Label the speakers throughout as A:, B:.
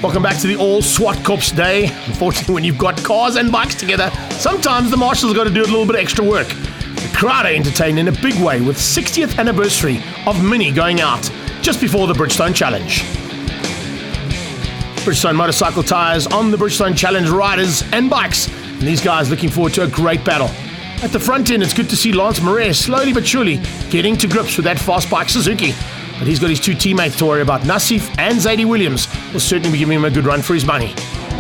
A: Welcome back to the all Zwartkops day. Unfortunately, when you've got cars and bikes together, sometimes the marshals have got to do a little bit of extra work. The crowd are entertained in a big way with 60th anniversary of Mini going out just before the Bridgestone Challenge. Bridgestone motorcycle tyres on the Bridgestone Challenge riders and bikes, and these guys looking forward to a great battle. At the front end, it's good to see Lance Moret slowly but surely getting to grips with that fast bike Suzuki. But he's got his two teammates to worry about. Nassif and Zadie Williams will certainly be giving him a good run for his money.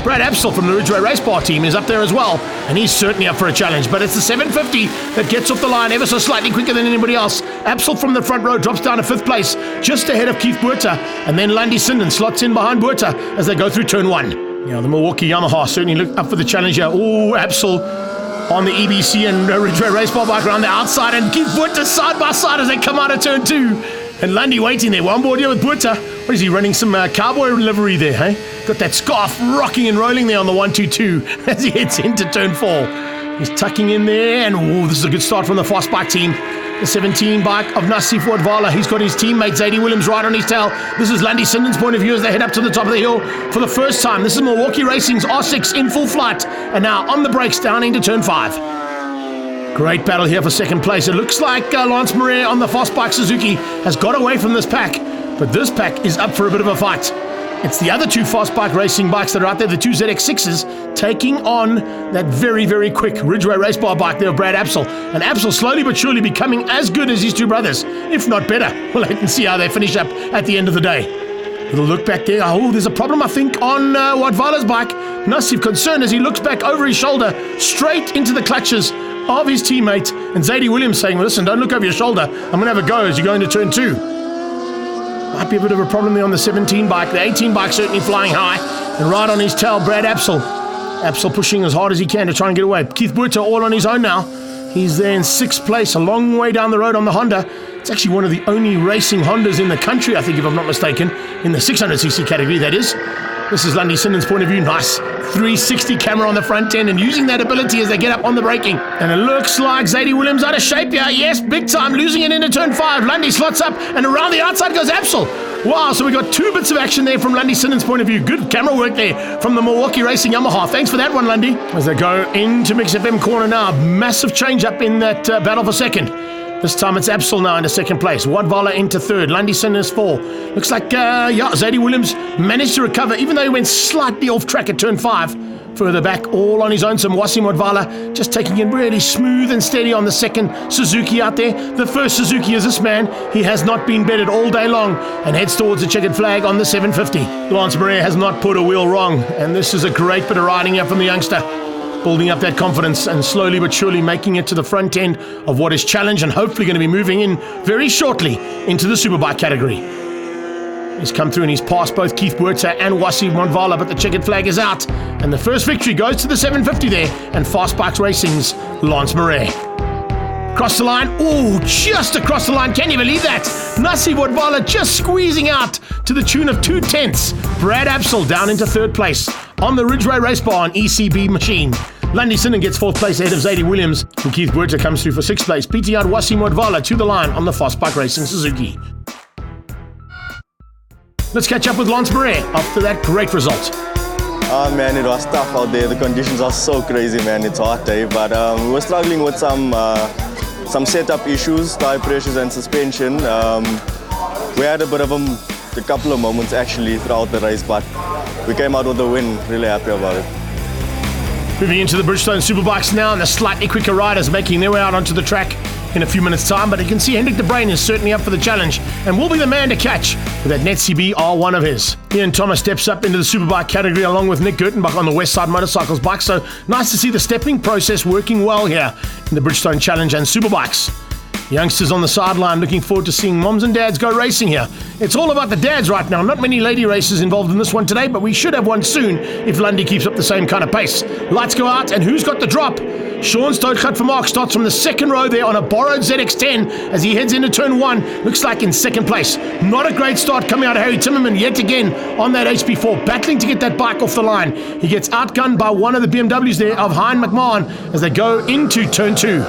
A: Brad Absel from the Ridgeway Race Bar team is up there as well, and he's certainly up for a challenge. But it's the 750 that gets off the line ever so slightly quicker than anybody else. Absel from the front row drops down to 5th place, just ahead of Keith Buerta, and then Lundy Sinden slots in behind Buerta as they go through turn 1. The Milwaukee Yamaha certainly look up for the challenge here. Oh, Absel on the EBC and Ridgeway Race Bar bike around the outside, and Keith Buerta side by side as they come out of turn 2. And Lundy waiting there, one board here with Buerta. What is he running? Some cowboy livery there, hey? Got that scarf rocking and rolling there on the 122 as he heads into turn 4. He's tucking in there, and this is a good start from the fast bike team. The 17 bike of Nassif Wadvala. He's got his teammate Zadie Williams right on his tail. This is Lundy Sinden's point of view as they head up to the top of the hill for the first time. This is Milwaukee Racing's R6 in full flight, and now on the brakes down into turn 5. Great battle here for second place. It looks like Lance Moret on the fast bike Suzuki has got away from this pack, but this pack is up for a bit of a fight. It's the other two fast bike racing bikes that are out there, the two ZX6s, taking on that very, very quick Ridgeway Race Bar bike there of Brad Absel. And Absel slowly but surely becoming as good as his two brothers, if not better. We'll wait and see how they finish up at the end of the day. Little look back there. Oh, there's a problem, I think, on Wadvala's bike. Nassif concerned as he looks back over his shoulder, straight into the clutches of his teammate, and Zadie Williams saying, well, listen, don't look over your shoulder. I'm going to have a go as you go into turn 2. Might be a bit of a problem there on the 17 bike. The 18 bike certainly flying high, and right on his tail, Brad Absel. Absel pushing as hard as he can to try and get away. Keith Buerta all on his own now. He's there in 6th place, a long way down the road on the Honda. It's actually one of the only racing Hondas in the country, I think, if I'm not mistaken, in the 600cc category, that is. This is Lundy Sinden's point of view. Nice 360 camera on the front end and using that ability as they get up on the braking. And it looks like Zadie Williams out of shape here. Yes, big time, losing it into turn 5. Lundy slots up and around the outside goes Absel. Wow, so we got 2 bits of action there from Lundy Sinden's point of view. Good camera work there from the Milwaukee Racing Yamaha. Thanks for that one, Lundy. As they go into Mix FM corner now, massive change up in that battle for second. This time it's Absel now into 2nd place. Wadvala into 3rd. Lundy Sinden is 4. Looks like, Zadie Williams managed to recover, even though he went slightly off track at turn 5. Further back, all on his own, some Wasim Wadvala just taking it really smooth and steady on the 2nd Suzuki out there. The first Suzuki is this man. He has not been bettered all day long and heads towards the checkered flag on the 750. Lance Moret has not put a wheel wrong, and this is a great bit of riding here from the youngster. Building up that confidence and slowly but surely making it to the front end of what is challenge and hopefully going to be moving in very shortly into the superbike category. He's come through and he's passed both Keith Buerta and Wasim Wadvala, but the checkered flag is out. And the first victory goes to the 750 there and Fast Bikes Racing's Lance Moret. Across the line. Oh, just across the line. Can you believe that? Nassif Wadvala just squeezing out to the tune of 2/10. Brad Absel down into 3rd place on the Ridgeway Race Bar on ECB machine. Lundy Sinden gets 4th place ahead of Zadie Williams, and Keith Buerta comes through for 6th place, beating out Wasim Wadvala to the line on the Fast Bike Racing Suzuki. Let's catch up with Lance Moret after that great result.
B: Oh man, it was tough out there. The conditions are so crazy, man. It's hot, eh? But we were struggling with some setup issues, tire pressures and suspension. We had a couple of moments actually throughout the race, but we came out with a win. Really happy about it.
A: Moving into the Bridgestone Superbikes now, and the slightly quicker riders making their way out onto the track in a few minutes' time. But you can see Hendrik de Bruin is certainly up for the challenge and will be the man to catch with that Net CB R1 of his. Ian Thomas steps up into the Superbike category along with Nick Gertenbach on the West Side Motorcycles bike. So nice to see the stepping process working well here in the Bridgestone Challenge and Superbikes. Youngsters on the sideline looking forward to seeing moms and dads go racing here. It's all about the dads right now. Not many lady races involved in this one today, but we should have one soon if Lundy keeps up the same kind of pace. Lights go out, and who's got the drop? Sean Stoutgat van Mark starts from the 2nd row there on a borrowed ZX10 as he heads into turn 1. Looks like in 2nd place. Not a great start coming out of Harry Timmerman yet again on that HP4, battling to get that bike off the line. He gets outgunned by one of the BMWs there of Hein McMahon as they go into turn 2.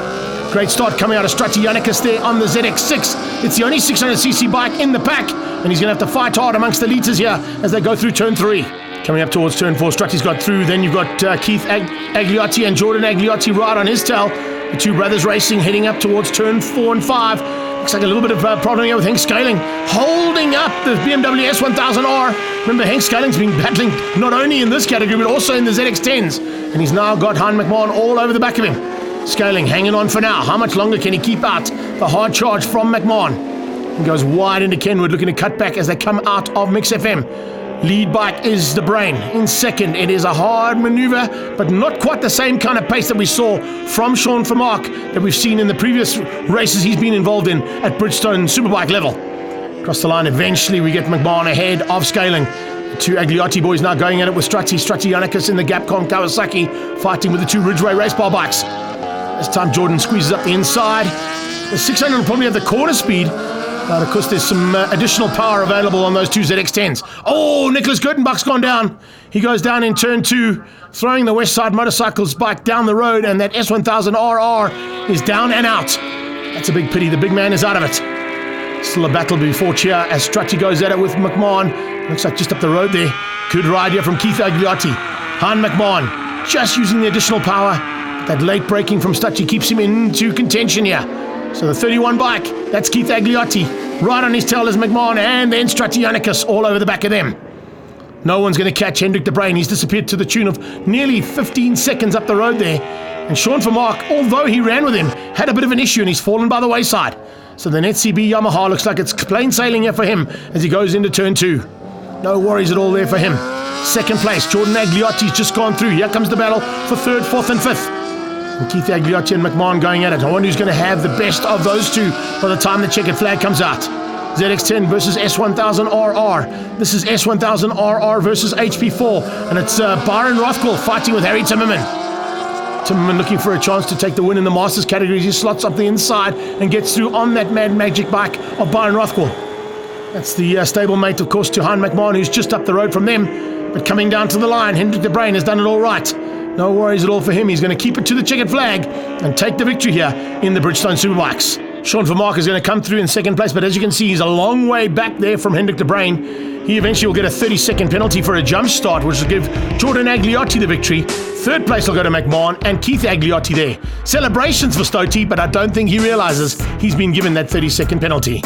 A: Great start coming out of Stratianicus there on the ZX6. It's the only 600cc bike in the pack, and he's going to have to fight hard amongst the leaders here as they go through turn 3. Coming up towards turn 4, Strutty's got through. Then you've got Keith Agliotti and Jordan Agliotti right on his tail. The two brothers racing, heading up towards turn 4 and 5. Looks like a little bit of problem here with Henk Scaling, holding up the BMW S1000R. Remember, Henk Scaling's been battling not only in this category, but also in the ZX10s. And he's now got Han McMahon all over the back of him. Scaling hanging on for now. How much longer can he keep out the hard charge from McMahon? He goes wide into Kenwood, looking to cut back as they come out of Mix FM. Lead bike is the Brain. In second, it is a hard maneuver, but not quite the same kind of pace that we saw from Sean Vermaak that we've seen in the previous races he's been involved in at Bridgestone Superbike level. Across the line, eventually we get McMahon ahead of Scaling. The two Agliotti boys now going at it with Strutty Yannickas in the Gapcom Kawasaki, fighting with the two Ridgeway race bar bikes. This time Jordan squeezes up the inside. The 600 will probably have the quarter speed, but of course there's some additional power available on those two ZX10s. Oh, Nicholas Gertenbach's gone down. He goes down in turn 2, throwing the West Side Motorcycles bike down the road, and that S1000RR is down and out. That's a big pity. The big man is out of it. Still a battle before cheer as Strutty goes at it with McMahon. Looks like just up the road there. Good ride here from Keith Agliotti. Han McMahon just using the additional power. That late braking from Strutty keeps him into contention here. So the 31 bike, that's Keith Agliotti. Right on his tail is McMahon, and then Strutty Yannickas all over the back of them. No one's going to catch Hendrik de Bruin. He's disappeared to the tune of nearly 15 seconds up the road there. And Sean Vermaak, although he ran with him, had a bit of an issue and he's fallen by the wayside. So the NetCB Yamaha looks like it's plain sailing here for him as he goes into turn 2. No worries at all there for him. Second place, Jordan Agliotti's just gone through. Here comes the battle for 3rd, 4th and 5th. And Keith Agliotti and McMahon going at it. I wonder who's going to have the best of those two by the time the checkered flag comes out. ZX10 versus S1000RR. This is S1000RR versus HP4. And it's Byron Rothwell fighting with Harry Timmerman. Timmerman looking for a chance to take the win in the Masters category. He slots up the inside and gets through on that Mad Magic bike of Byron Rothwell. That's the stablemate, of course, to Han McMahon, who's just up the road from them. But coming down to the line, Hendrik de Bruin has done it all right. No worries at all for him. He's going to keep it to the checkered flag and take the victory here in the Bridgestone Superbikes. Sean Vermaak is going to come through in second place, but as you can see, he's a long way back there from Hendrik de Bruin. He eventually will get a 30-second penalty for a jump start, which will give Jordan Agliotti the victory. Third place will go to McMahon and Keith Agliotti there. Celebrations for Stoti, but I don't think he realizes he's been given that 30-second penalty.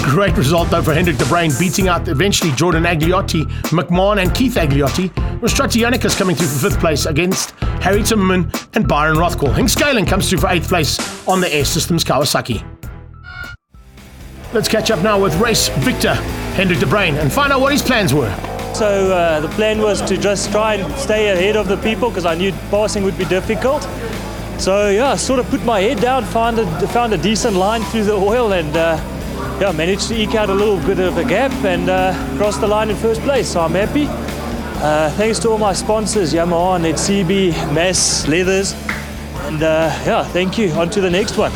A: Great result though for Hendrik de Bruin, beating out eventually Jordan Agliotti, McMahon and Keith Agliotti, with Strutty Yannickas coming through for 5th place against Harry Timmerman and Byron Rothwell. Henk Scaling comes through for 8th place on the Air Systems Kawasaki. Let's catch up now with race victor Hendrik de Bruin and find out what his plans were.
C: So the plan was to just try and stay ahead of the people because I knew passing would be difficult. So yeah, I sort of put my head down, found a decent line through the oil, and managed to eke out a little bit of a gap and cross the line in 1st place. So I'm happy. Thanks to all my sponsors, Yamaha, NetCB, Mass, Leathers, and thank you. On to the next one.